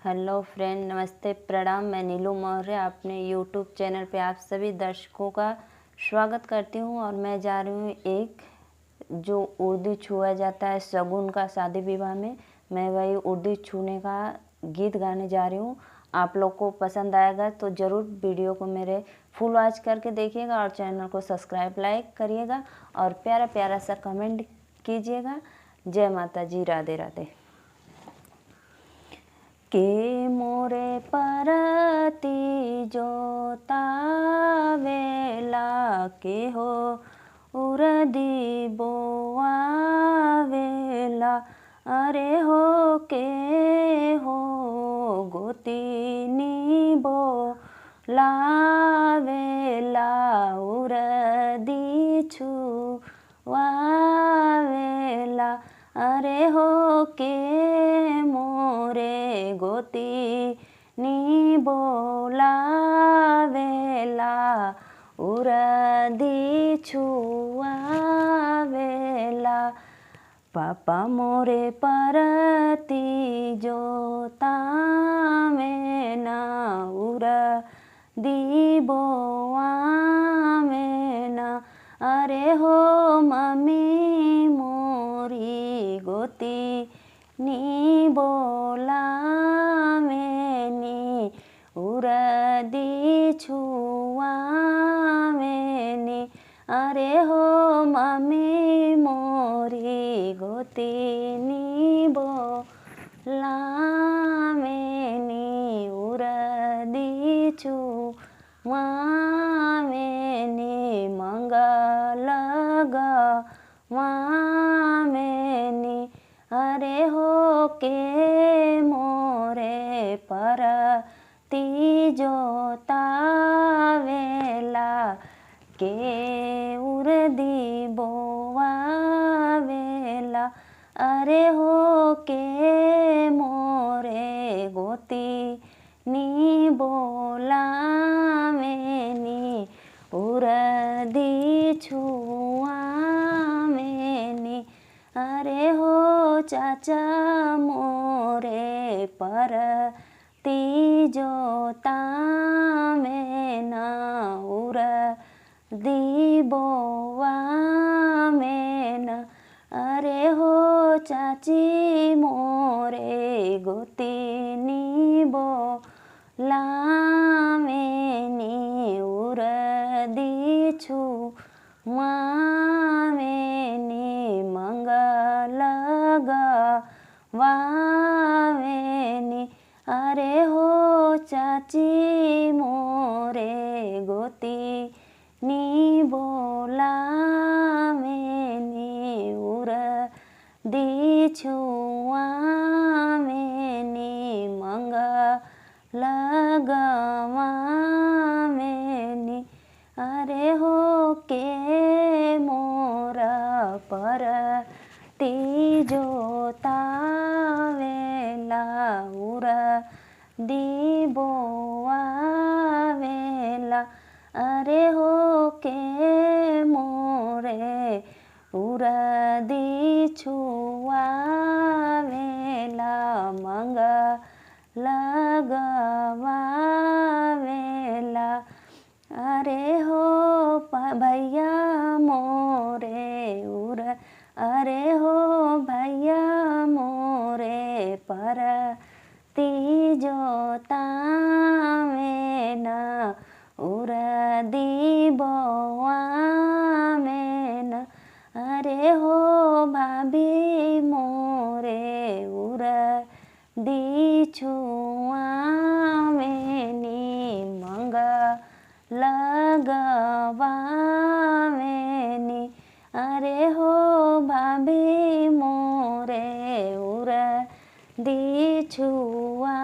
Hello friend, नमस्ते, प्रणाम। मैं नीलू मौर्य अपने यूट्यूब चैनल पे आप सभी दर्शकों का स्वागत करती हूँ। और मैं जा रही हूँ एक जो उर्दू छुआ जाता है शगुन का शादी विवाह में, मैं वही उर्दू छूने का गीत गाने जा रही हूँ। आप लोग को पसंद आएगा तो ज़रूर वीडियो को मेरे फुल वॉच करके देखिएगा और चैनल को सब्सक्राइब लाइक करिएगा और प्यारा प्यारा सा कमेंट कीजिएगा। जय माता जी, राधे राधे। के मोरे परती जोतावेला के हो उरदी बोआवेला, अरे हो के हो गोतिनी बोलावेला, उरदी छुआवेला, अरे हो के मोरे गोतिनी बोलावेला, उरदी छुआवेला। पापा मोरे परती जोतावेना, उरदी बोआवेना, अरे हो मम्मी मोरी गोतिनी बोलावेनी, उरदी छुआवेनी, अरे हो मम्मी मोरी गोतिनी बोलावेनी, उरदी छुआवेनी, मंगल गवावेनी, अरे हो के मोरे परती जोतावेला, के उरदी बोआवेला, अरे हो के मोरे गोतिनी बोलावेनी, उरदी छुआवेनी, अरे हो चाचा मोरे परती जोतावेना, उरदी बोआवेना, अरे हो चाची मोरे गोतिनी बोलावेनी, उरदी छुआवेनी, मंगल गवावेनी, अरे हो चाची मोरे गोतिनी बोलावेनी, उरदी छुआवेनी, मंगल गवावेनी, अरे हो के मोरा परती जोतावेला, उरदी बोआवेला, अरे हो के मोरे उरदी छुआवेला, मंगल गवावेला, अरे हो भैया मोरे अरे हो भैया मोरे परती जोतावेना, उरदी बोआवेना, अरे हो भाभी मोरे उरदी छुआवेनी, मंगल गवावेनी, अरे हो भाभी मोरे उरदी छुआ